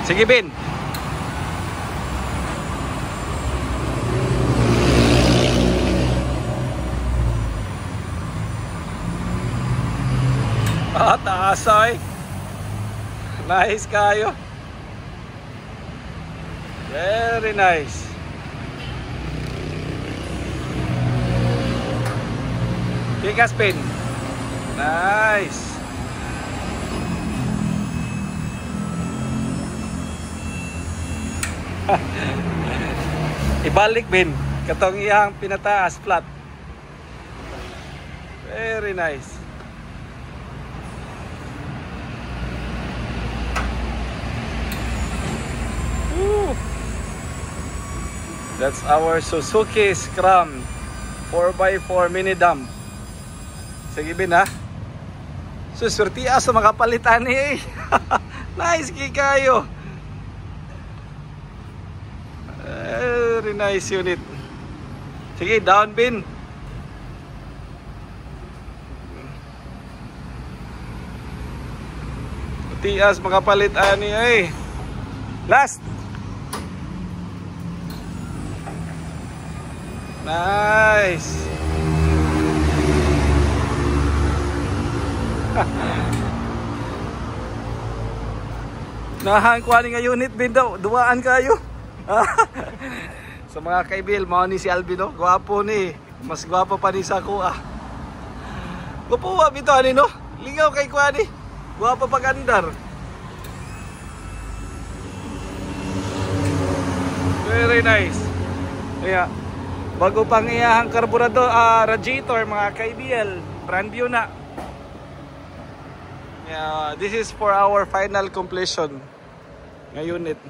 Sige, Bin. Taas ay. Nice kayo. Very nice. Tigas, Bin. Nice. Ibalik, Bin. Katong iyang pinataas flat. Very nice. Woo. That's our Suzuki Scram 4x4 mini dump. Sige, Bin, ha. Susurti sa makapalitan eh. Nice kayo. Very nice unit. Sige, down, Bin. Tias makapalit ani ay. Last. Nice. Nahan kuha nga unit, Bin, daw. Duwaan kayo. Sa mga kaibil, mao ni si Alvin, no? Gwapo ni. Mas gwapo pa ni sa kuha. Gwapo wa bito ani, no? Lingaw kay kuha ni. Gwapo pag andar. Very nice. Kaya bago pang iyahang karburador, radiator, mga kaibil, brand new na. Yeah, this is for our final completion ng unit.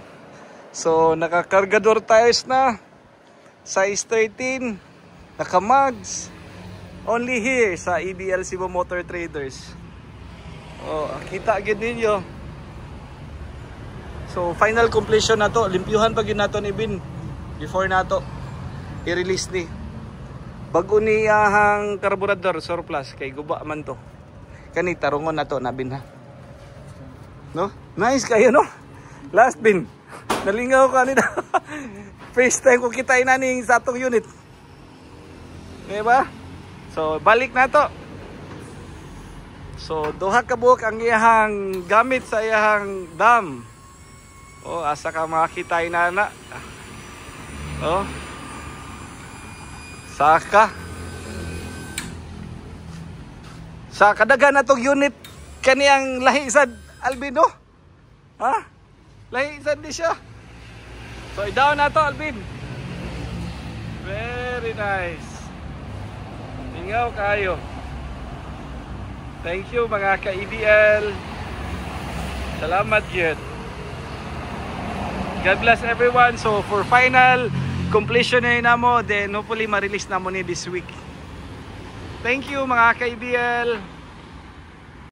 So, nakakargador tires na, size 13, naka-mags, only here sa EBL Cebu Motor Traders. Oh, kita agad ninyo. So, final completion na to. Limpyuhan pa gid nato ni Bin before nato i-release ni. Bago ni ahang karburador surplus kay guba man to. Kani tarungon na to na, Bin, ha. No? Nice kayo, no? Last, Bin. Nalingaw ka nila. First time ko kitain na ning sa atong unit. Diba? So, balik na to. So, duha ka buok ang iyahang gamit sa iyahang dam. Oh, asa ka makakitay na. Oh. Saka. Sa kadagan na tong unit kaniyang lahi sad, Alvin, no? Ha? Lahi sad di siya. So, i-down na to, Alvin. Very nice. Ingaw kayo. Thank you, mga ka-EBL. Salamat yun. God bless everyone. So, for final completion na yun na mo, then hopefully ma-release na mo ni this week. Thank you, mga ka-EBL.